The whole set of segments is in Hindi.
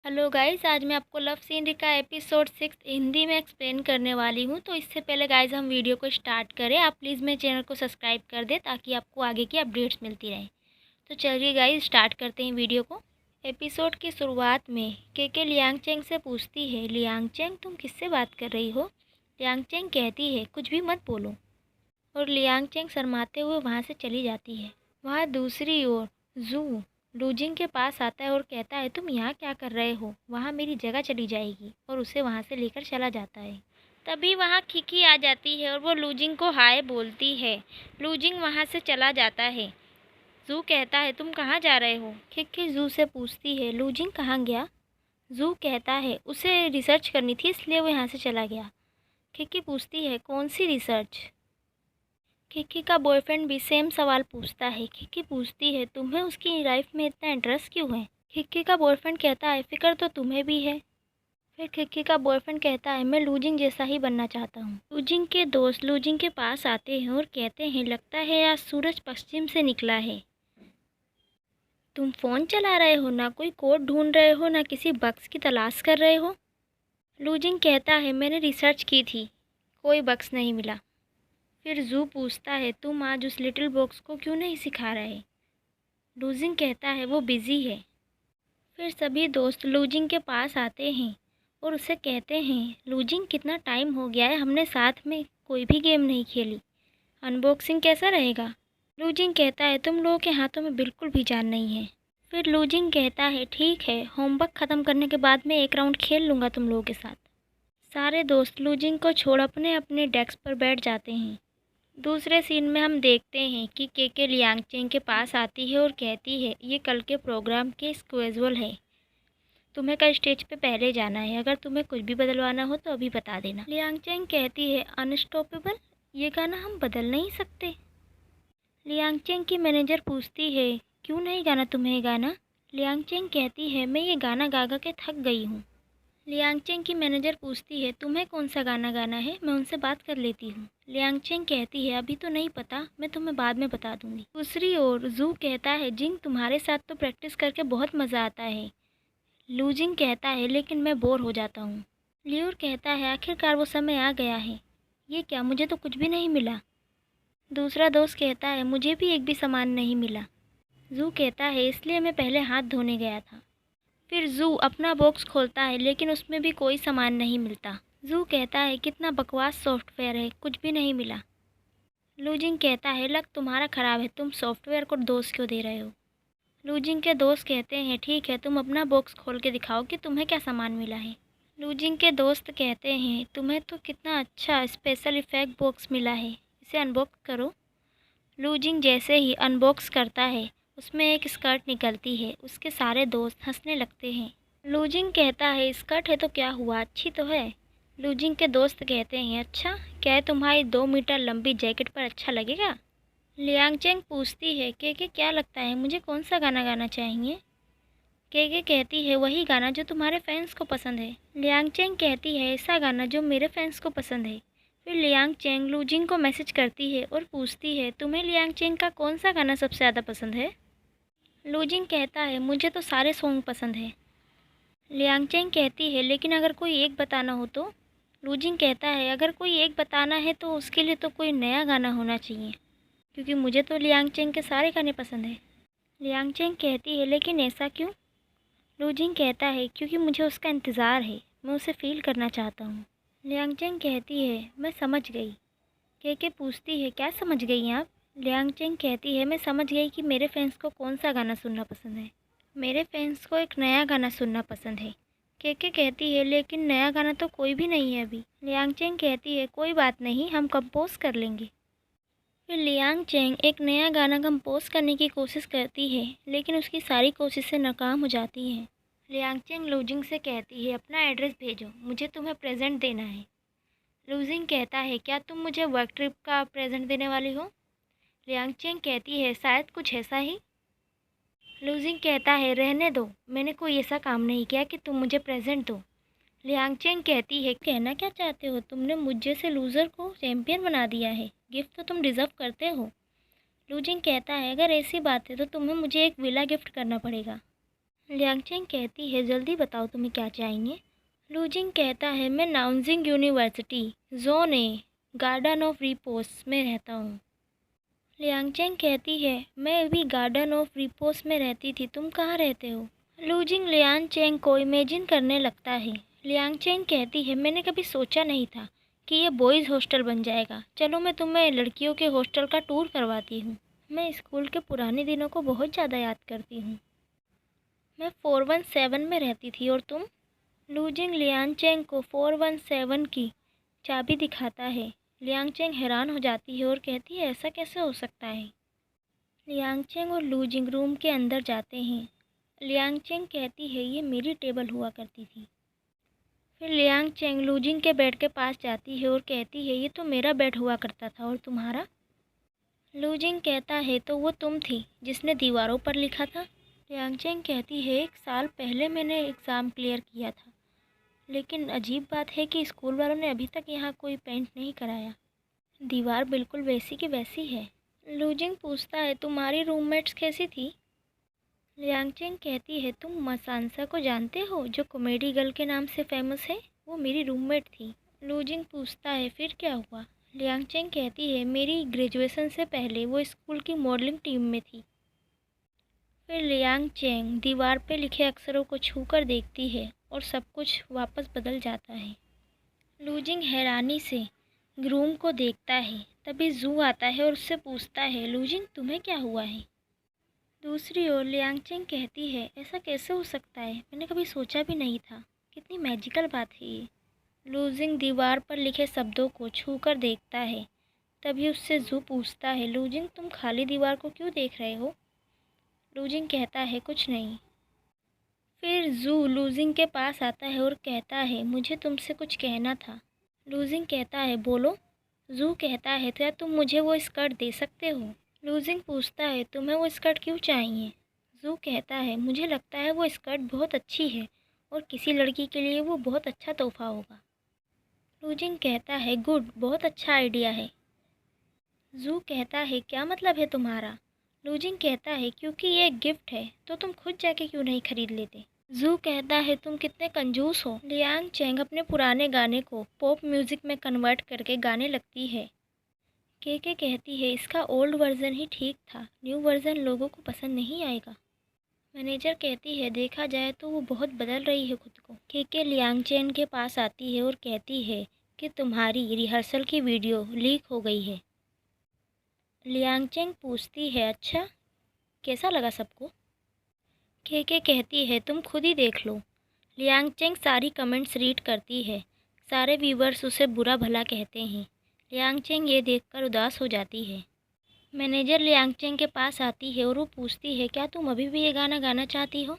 हेलो गाइस, आज मैं आपको लव सीनरी का एपिसोड 6 हिंदी में एक्सप्लेन करने वाली हूँ। तो इससे पहले गाइस हम वीडियो को स्टार्ट करें। आप प्लीज़ मेरे चैनल को सब्सक्राइब कर दें ताकि आपको आगे की अपडेट्स मिलती रहें। तो चलिए गाइस स्टार्ट करते हैं वीडियो को। एपिसोड की शुरुआत में के लियांग चेंग से पूछती है, लियांग चेंग तुम किससे बात कर रही हो? लियांग चेंग कहती है कुछ भी मत बोलो, और लियांग चेंग शर्माते हुए वहाँ से चली जाती है। वहाँ दूसरी ओर जू लूजिंग के पास आता है और कहता है तुम यहाँ क्या कर रहे हो? वहाँ मेरी जगह चली जाएगी, और उसे वहाँ से लेकर चला जाता है। तभी वहाँ खिकी आ जाती है और वो लूजिंग को हाय बोलती है। लूजिंग वहाँ से चला जाता है। जू कहता है तुम कहाँ जा रहे हो? खिकी जू से पूछती है लूजिंग कहाँ गया? जू कहता है उसे रिसर्च करनी थी इसलिए वो यहाँ से चला गया। खिकी पूछती है कौन सी रिसर्च? खिकी का बॉयफ्रेंड भी सेम सवाल पूछता है। खिकी पूछती है तुम्हें उसकी लाइफ में इतना इंटरेस्ट क्यों है? खिकी का बॉयफ्रेंड कहता है फिक्र तो तुम्हें भी है। फिर खिकी का बॉयफ्रेंड कहता है मैं लूजिंग जैसा ही बनना चाहता हूँ। लूजिंग के दोस्त लूजिंग के पास आते हैं और कहते हैं लगता है आज सूरज पश्चिम से निकला है। तुम फ़ोन चला रहे हो, ना कोई कोड ढूंढ रहे हो, ना किसी बक्स की तलाश कर रहे हो। लूजिंग कहता है मैंने रिसर्च की थी, कोई बक्स नहीं मिला। फिर जू पूछता है तुम आज उस लिटिल बॉक्स को क्यों नहीं सिखा रहे? लूजिंग कहता है वो बिज़ी है। फिर सभी दोस्त लूजिंग के पास आते हैं और उसे कहते हैं लूजिंग कितना टाइम हो गया है हमने साथ में कोई भी गेम नहीं खेली, अनबॉक्सिंग कैसा रहेगा? लूजिंग कहता है तुम लोगों के हाथों में बिल्कुल भी जान नहीं है। फिर लूजिंग कहता है ठीक है, होमवर्क ख़त्म करने के बाद मैं एक राउंड खेल लूँगा तुम लोगों के साथ। सारे दोस्त लूजिंग को छोड़ अपने अपने डेस्क पर बैठ जाते हैं। दूसरे सीन में हम देखते हैं कि के लियांग चेंग के पास आती है और कहती है ये कल के प्रोग्राम के स्केड्यूल है, तुम्हें कल स्टेज पे पहले जाना है, अगर तुम्हें कुछ भी बदलवाना हो तो अभी बता देना। लियांग चेंग कहती है अनस्टॉपेबल, ये गाना हम बदल नहीं सकते। लियांग चेंग की मैनेजर पूछती है क्यों नहीं गाना तुम्हें ये गाना? लियांग चेंग कहती है मैं ये गाना गा गा के थक गई हूँ। लियांग चेंग की मैनेजर पूछती है तुम्हें कौन सा गाना गाना है, मैं उनसे बात कर लेती हूँ। लियांग चेंग कहती है अभी तो नहीं पता, मैं तुम्हें बाद में बता दूंगी। दूसरी ओर जू कहता है जिंग तुम्हारे साथ तो प्रैक्टिस करके बहुत मज़ा आता है। लूजिंग कहता है लेकिन मैं बोर हो जाता हूँ। लियूर कहता है आखिरकार वो समय आ गया है। ये क्या, मुझे तो कुछ भी नहीं मिला। दूसरा दोस्त कहता है मुझे भी एक भी सामान नहीं मिला। जू कहता है इसलिए मैं पहले हाथ धोने गया था। फिर जू अपना बॉक्स खोलता है लेकिन उसमें भी कोई सामान नहीं मिलता। जू कहता है कितना बकवास सॉफ्टवेयर है, कुछ भी नहीं मिला। लूजिंग कहता है लक तुम्हारा ख़राब है, तुम सॉफ्टवेयर को दोष क्यों दे रहे हो? लूजिंग के दोस्त कहते हैं ठीक है, तुम अपना बॉक्स खोल के दिखाओ कि तुम्हें क्या सामान मिला है। लूजिंग के दोस्त कहते हैं तुम्हें तो कितना अच्छा स्पेशल इफेक्ट बॉक्स मिला है, इसे अनबॉक्स करो। लूजिंग जैसे ही अनबॉक्स करता है उसमें एक स्कर्ट निकलती है। उसके सारे दोस्त हंसने लगते हैं। लूजिंग कहता है स्कर्ट है तो क्या हुआ, अच्छी तो है। लूजिंग के दोस्त कहते हैं अच्छा, क्या है तुम्हारी 2 मीटर लंबी जैकेट पर अच्छा लगेगा? लियांग चेंग पूछती है के क्या लगता है मुझे कौन सा गाना गाना चाहिए? के कहती है वही गाना जो तुम्हारे फैंस को पसंद है। लियांग चेंग कहती है ऐसा गाना जो मेरे फैंस को पसंद है। फिर लियांग चेंग लूजिंग को मैसेज करती है और पूछती है तुम्हें लियांग चेंग का कौन सा गाना सबसे ज़्यादा पसंद है? लूजिंग कहता है मुझे तो सारे सॉन्ग पसंद है। लियांग चेंग कहती है लेकिन अगर कोई एक बताना हो तो? लूजिंग कहता है अगर कोई एक बताना है तो उसके लिए तो कोई नया गाना होना चाहिए, क्योंकि मुझे तो लियांग चेंग के सारे गाने पसंद है। लियांग चेंग कहती है लेकिन ऐसा क्यों? लूजिंग कहता है क्योंकि मुझे उसका इंतज़ार है, मैं उसे फील करना चाहता हूँ। लियांग चेंग कहती है मैं समझ गई। के पूछती है क्या समझ गई आप? लियांग चेंग कहती है मैं समझ गई कि मेरे फैंस को कौन सा गाना सुनना पसंद है। मेरे फैंस को एक नया गाना सुनना पसंद है। के कहती है लेकिन नया गाना तो कोई भी नहीं है अभी। लियांग चेंग कहती है कोई बात नहीं, हम कंपोज कर लेंगे। फिर लियांग चेंग एक नया गाना कंपोज करने की कोशिश करती है लेकिन उसकी सारी कोशिशें नाकाम हो जाती हैं। लियांग चेंग लूजिंग से कहती है अपना एड्रेस भेजो, मुझे तुम्हें प्रेजेंट देना है। लूजिंग कहता है क्या तुम मुझे वर्क ट्रिप का प्रेजेंट देने वाली हो? लियांग चेंग कहती है शायद कुछ ऐसा ही। लूजिंग कहता है रहने दो, मैंने कोई ऐसा काम नहीं किया कि तुम मुझे प्रेजेंट दो। लियांग चेंग कहती है कहना क्या चाहते हो, तुमने मुझ जैसे लूज़र को चैम्पियन बना दिया है, गिफ्ट तो तुम डिज़र्व करते हो। लूजिंग कहता है अगर ऐसी बात है तो तुम्हें मुझे एक विला गिफ्ट करना पड़ेगा। लियांगचेंग कहती है जल्दी बताओ तुम्हें क्या चाहिए। लूजिंग कहता है मैं नाउजिंग university zone a garden of repose में रहता हूँ। लियांगचेंग कहती है मैं भी गार्डन ऑफ रिपोस में रहती थी, तुम कहाँ रहते हो। लूजिंग लियांगचेंग को इमेजिन करने लगता है। लियांगचेंग कहती है मैंने कभी सोचा नहीं था कि ये बॉयज़ हॉस्टल बन जाएगा। चलो मैं तुम्हें लड़कियों के हॉस्टल का टूर करवाती हूँ। मैं स्कूल के पुराने दिनों को बहुत ज़्यादा याद करती हूँ। मैं 417 में रहती थी और तुम। लूजिंग लियांगचेंग को 417 की चाबी दिखाता है। लियांगचेंग हैरान हो जाती है और कहती है ऐसा कैसे हो सकता है। लियांगचेंग और लूजिंग रूम के अंदर जाते हैं। लियांगचेंग कहती है ये मेरी टेबल हुआ करती थी। फिर लियांगचेंग लूजिंग के बेड के पास जाती है और कहती है ये तो मेरा बेड हुआ करता था और तुम्हारा। लूजिंग कहता है तो वो तुम थी जिसने दीवारों पर लिखा था। लियांगचेंग कहती है 1 साल पहले मैंने एग्ज़ाम क्लियर किया था, लेकिन अजीब बात है कि स्कूल वालों ने अभी तक यहाँ कोई पेंट नहीं कराया। दीवार बिल्कुल वैसी की वैसी है। लूजिंग पूछता है तुम्हारी रूममेट्स कैसी थी। लियांगचेंग कहती है तुम मसानसा को जानते हो जो कॉमेडी गर्ल के नाम से फेमस है, वो मेरी रूममेट थी। लूजिंग पूछता है फिर क्या हुआ। लियांगचेंग कहती है मेरी ग्रेजुएशन से पहले वो स्कूल की मॉडलिंग टीम में थी। फिर लियांगचेंग दीवार पे लिखे अक्षरों को छूकर देखती है और सब कुछ वापस बदल जाता है। लूजिंग हैरानी से रूम को देखता है। तभी जू आता है और उससे पूछता है लूजिंग तुम्हें क्या हुआ है। दूसरी ओर लियांगचेंग कहती है ऐसा कैसे हो सकता है, मैंने कभी सोचा भी नहीं था, कितनी मैजिकल बात है ये। लूजिंग दीवार पर लिखे शब्दों को छूकर देखता है। तभी उससे जू पूछता है लूजिंग तुम खाली दीवार को क्यों देख रहे हो। लूजिंग कहता है कुछ नहीं। फिर जू लूजिंग के पास आता है और कहता है मुझे तुमसे कुछ कहना था। लूजिंग कहता है बोलो। जू कहता है क्या तुम मुझे वो स्कर्ट दे सकते हो। लूजिंग पूछता है तुम्हें वो स्कर्ट क्यों चाहिए। जू कहता है मुझे लगता है वो स्कर्ट बहुत अच्छी है और किसी लड़की के लिए वो बहुत अच्छा तोहफा होगा। लूजिंग कहता है गुड, बहुत अच्छा आइडिया है। जू कहता है क्या मतलब है तुम्हारा। लूजिंग कहता है क्योंकि ये एक गिफ्ट है तो तुम खुद जाके क्यों नहीं खरीद लेते। जू कहता है तुम कितने कंजूस हो। लियांगचेंग अपने पुराने गाने को पॉप म्यूज़िक में कन्वर्ट करके गाने लगती है। के कहती है इसका ओल्ड वर्जन ही ठीक था, न्यू वर्जन लोगों को पसंद नहीं आएगा। मैनेजर कहती है देखा जाए तो वो बहुत बदल रही है खुद को। के लियांगचेंग के पास आती है और कहती है कि तुम्हारी रिहर्सल की वीडियो लीक हो गई है। लियांगचेंग पूछती है अच्छा कैसा लगा सबको। के कहती है तुम खुद ही देख लो। लियांगचेंग सारी कमेंट्स रीड करती है। सारे व्यूवर्स उसे बुरा भला कहते हैं। लियांगचेंग ये देखकर उदास हो जाती है। मैनेजर लियांगचेंग के पास आती है और वो पूछती है क्या तुम अभी भी ये गाना गाना चाहती हो।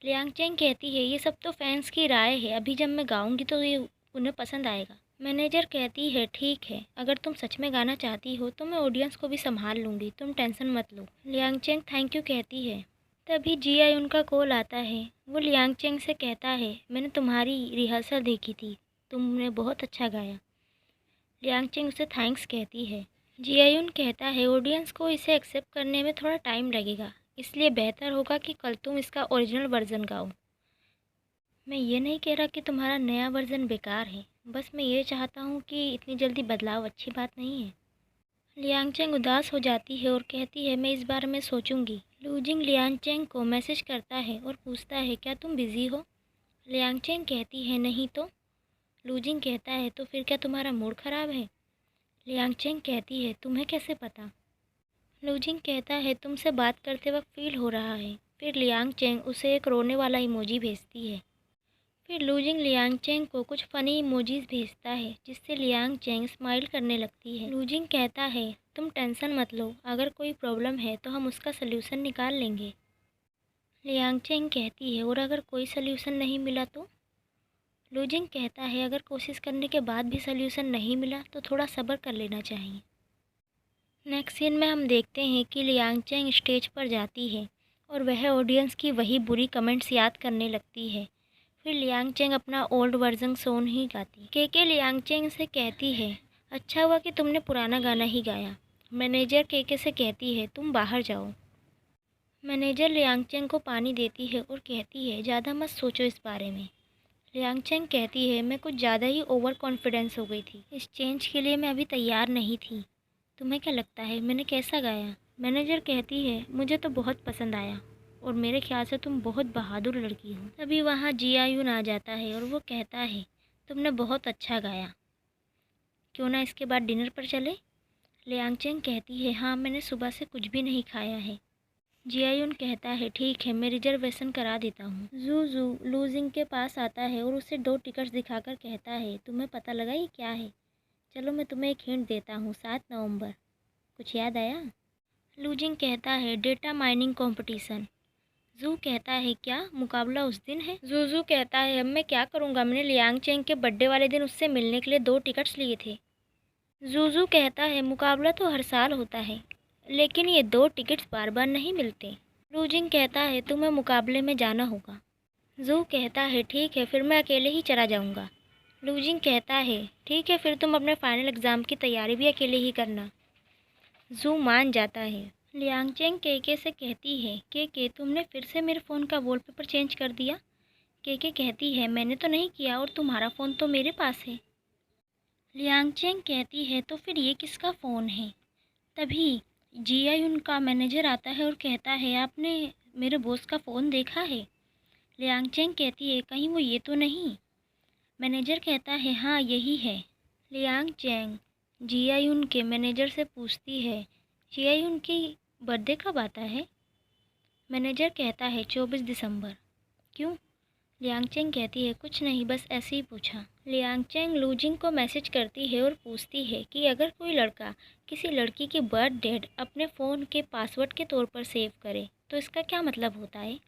लियांगचेंग कहती है ये सब तो फैंस की राय है, अभी जब मैं गाऊंगी तो ये उन्हें पसंद आएगा। मैनेजर कहती है ठीक है, अगर तुम सच में गाना चाहती हो तो मैं ऑडियंस को भी संभाल लूँगी, तुम टेंशन मत लो। लियांगचेंग थैंक यू कहती है। तभी जीआई उनका कॉल आता है। वो लियांगचेंग से कहता है मैंने तुम्हारी रिहर्सल देखी थी, तुमने बहुत अच्छा गाया। लियांगचेंग उसे थैंक्स कहती है। जीआयुन कहता है ऑडियंस को इसे एक्सेप्ट करने में थोड़ा टाइम लगेगा, इसलिए बेहतर होगा कि कल तुम इसका ओरिजिनल वर्ज़न गाओ। मैं ये नहीं कह रहा कि तुम्हारा नया वर्ज़न बेकार है, बस मैं ये चाहता हूँ कि इतनी जल्दी बदलाव अच्छी बात नहीं है। लियांगचेंग उदास हो जाती है और कहती है मैं इस बारे में सोचूंगी। लूजिंग लियांगचेंग को मैसेज करता है और पूछता है क्या तुम बिज़ी हो। लियांगचेंग कहती है नहीं तो। लूजिंग कहता है तो फिर क्या तुम्हारा मूड ख़राब है। लियांगचेंग कहती है तुम्हें कैसे पता। लूजिंग कहता है तुमसे बात करते वक्त फील हो रहा है। फिर लियांगचेंग उसे एक रोने वाला इमोजी भेजती है। फिर लूजिंग लियांगचेंग को कुछ फ़नी इमोजीज भेजता है जिससे लियांगचेंग स्माइल करने लगती है। लूजिंग कहता है तुम टेंशन मत लो, अगर कोई प्रॉब्लम है तो हम उसका सल्यूशन निकाल लेंगे। लियांगचेंग कहती है और अगर कोई सल्यूशन नहीं मिला तो। लूजिंग कहता है अगर कोशिश करने के बाद भी सल्यूशन नहीं मिला तो थोड़ा सब्र कर लेना चाहिए। नेक्स्ट सीन में हम देखते हैं कि लियांगचेंग स्टेज पर जाती है और वह ऑडियंस की वही बुरी कमेंट्स याद करने लगती है। फिर लियांगचेंग अपना ओल्ड वर्जन सॉन्ग ही गाती। के लियांगचेंग से कहती है अच्छा हुआ कि तुमने पुराना गाना ही गाया। मैनेजर के से कहती है तुम बाहर जाओ। मैनेजर लियांगचेंग को पानी देती है और कहती है ज़्यादा मत सोचो इस बारे में। लियांगचेंग कहती है मैं कुछ ज़्यादा ही ओवर कॉन्फिडेंस हो गई थी। इस चेंज के लिए मैं अभी तैयार नहीं थी। तुम्हें क्या लगता है मैंने कैसा गाया? मैनेजर कहती है मुझे तो बहुत पसंद आया और मेरे ख्याल से तुम बहुत बहादुर लड़की हो। तभी वहाँ जियायून आ जाता है और वो कहता है तुमने बहुत अच्छा गाया, क्यों ना इसके बाद डिनर पर चले? लियांगचेंग कहती है हाँ, मैंने सुबह से कुछ भी नहीं खाया है। जियायुन कहता है ठीक है, मैं रिजर्वेशन करा देता हूँ। जू जू लूजिंग के पास आता है और उसे 2 टिकट्स दिखाकर कहता है तुम्हें पता लगा ये क्या है? चलो मैं तुम्हें एक हिंट देता हूँ, 7 नवंबर। कुछ याद आया? लूजिंग कहता है डेटा माइनिंग कंपटीशन। जू कहता है क्या मुकाबला उस दिन है? जू कहता है अब मैं क्या करूँगा, मैंने लियांगचेंग के बर्थडे वाले दिन उससे मिलने के लिए 2 टिकट्स लिए थे। जू कहता है मुकाबला तो हर साल होता है, लेकिन ये 2 टिकट्स बार बार नहीं मिलते। लूजिंग कहता है तुम्हें मुकाबले में जाना होगा। जू कहता है ठीक है, फिर मैं अकेले ही चला जाऊंगा। लूजिंग कहता है ठीक है, फिर तुम अपने फाइनल एग्ज़ाम की तैयारी भी अकेले ही करना। जू मान जाता है। लियांगचेंग केके से कहती है केके तुमने फिर से मेरे फ़ोन का वॉलपेपर चेंज कर दिया। केके कहती है मैंने तो नहीं किया और तुम्हारा फ़ोन तो मेरे पास है। लियांगचेंग कहती है तो फिर ये किसका फ़ोन है? तभी जियायुन का मैनेजर आता है और कहता है आपने मेरे बॉस का फ़ोन देखा है? लियांगचेंग कहती है कहीं वो ये तो नहीं? मैनेजर कहता है हाँ यही है। लियांगचेंग जियायुन के मैनेजर से पूछती है जियायुन की बर्थडे कब आता है? मैनेजर कहता है 24 दिसंबर। क्यों? लियांगचेंग कहती है कुछ नहीं, बस ऐसे ही पूछा। लियांगचेंग लूजिंग को मैसेज करती है और पूछती है कि अगर कोई लड़का किसी लड़की की बर्थ डेट अपने फ़ोन के पासवर्ड के तौर पर सेव करे तो इसका क्या मतलब होता है?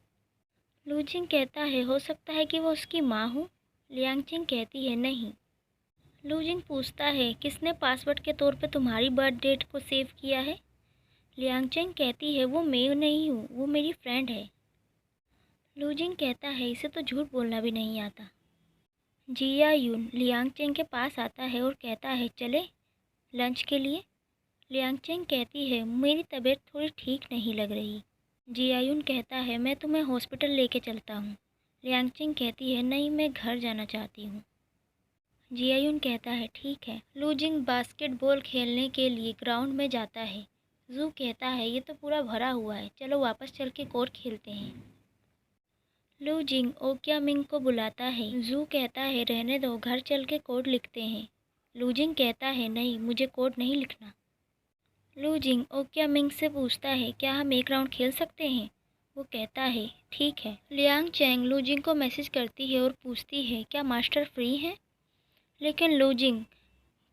लूजिंग कहता है हो सकता है कि वो उसकी माँ हो। लियांगचेंग कहती है नहीं। लूजिंग पूछता है किसने पासवर्ड के तौर पर तुम्हारी बर्थ डेट को सेव किया है? लियांगचेंग कहती है वो मैं नहीं हूँ, वो मेरी फ्रेंड है। लूजिंग कहता है इसे तो झूठ बोलना भी नहीं आता। जियायुन लियांगचेंग के पास आता है और कहता है चले लंच के लिए। लियांगचेंग कहती है मेरी तबीयत थोड़ी ठीक नहीं लग रही। जियायुन कहता है मैं तुम्हें हॉस्पिटल लेके चलता हूँ। लियांगचेंग कहती है नहीं, मैं घर जाना चाहती हूँ। जियायुन कहता है ठीक है। लूजिंग बास्केटबॉल खेलने के लिए ग्राउंड में जाता है। जू कहता है ये तो पूरा भरा हुआ है, चलो वापस चल के कोर्ट खेलते हैं। लूजिंग ओक्यामिंग को बुलाता है। जू कहता है रहने दो, घर चल के कोड लिखते हैं। लूजिंग कहता है नहीं, मुझे कोड नहीं लिखना। लूजिंग ओक्यामिंग से पूछता है क्या हम एक राउंड खेल सकते हैं? वो कहता है ठीक है। लियांगचेंग लूजिंग को मैसेज करती है और पूछती है क्या मास्टर फ्री हैं? लेकिन लूजिंग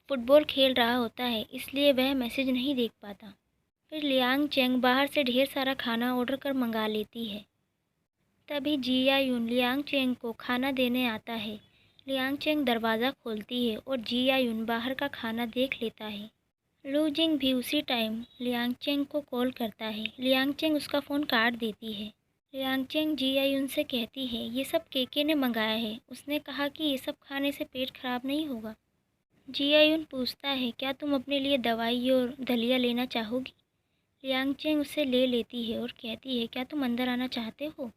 फुटबॉल खेल रहा होता है इसलिए वह मैसेज नहीं देख पाता। फिर लियांगचेंग बाहर से ढेर सारा खाना ऑर्डर कर मंगा लेती है। तभी जियायुन लियांगचेंग को खाना देने आता है। लियांगचेंग दरवाज़ा खोलती है और जियायुन बाहर का खाना देख लेता है। लूजिंग भी उसी टाइम लियांगचेंग को कॉल करता है। लियांगचेंग उसका फ़ोन काट देती है। लियांगचेंग जियायुन से कहती है ये सब केके ने मंगाया है, उसने कहा कि ये सब खाने से पेट खराब नहीं होगा। जियायुन पूछता है क्या तुम अपने लिए दवाई और दलिया लेना चाहोगी? लियांगचेंग उसे ले लेती है और कहती है क्या तुम अंदर आना चाहते हो?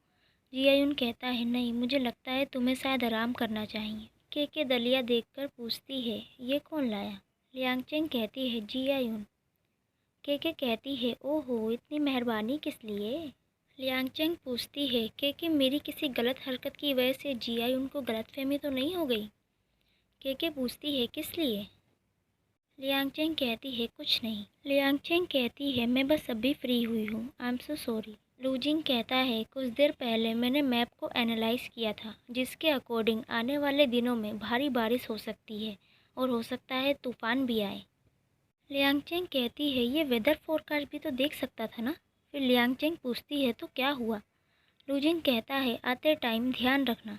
जियायुन कहता है नहीं, मुझे लगता है तुम्हें शायद आराम करना चाहिए। केके दलिया देखकर पूछती है ये कौन लाया? लियांगचेंग कहती है जियायुन। केके कहती है ओहो, इतनी मेहरबानी किस लिए? लियांगचेंग पूछती है केके मेरी किसी गलत हरकत की वजह से जियायुन को गलतफहमी तो नहीं हो गई? केके पूछती है किस लिए? लियांगचेंग कहती है कुछ नहीं। लियांगचेंग कहती है मैं बस अभी फ्री हुई हूँ, I am so sorry. Losing कहता है कुछ देर पहले मैंने मैप को एनालाइज किया था जिसके अकॉर्डिंग आने वाले दिनों में भारी बारिश हो सकती है और हो सकता है तूफान भी आए। लियांगचेंग कहती है ये वेदर फोरकास्ट भी तो देख सकता था ना? फिर लियांगचेंग पूछती है तो क्या हुआ? लूजिंग कहता है आते टाइम ध्यान रखना।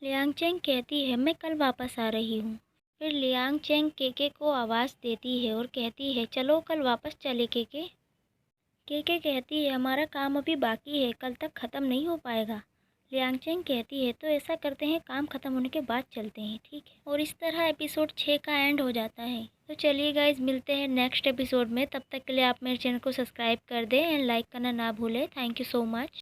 लियांगचेंग कहती है मैं कल वापस आ रही हूँ। फिर लियांगचेंग केके को आवाज़ देती है और कहती है चलो कल वापस चले केके। केके कहती है हमारा काम अभी बाकी है, कल तक ख़त्म नहीं हो पाएगा। लियांगचेंग कहती है तो ऐसा करते हैं, काम ख़त्म होने के बाद चलते हैं, ठीक है। और इस तरह एपिसोड 6 का एंड हो जाता है। तो चलिए गाइज, मिलते हैं नेक्स्ट एपिसोड में। तब तक के लिए आप मेरे चैनल को सब्सक्राइब कर दें एंड लाइक करना ना भूलें। Thank you so much.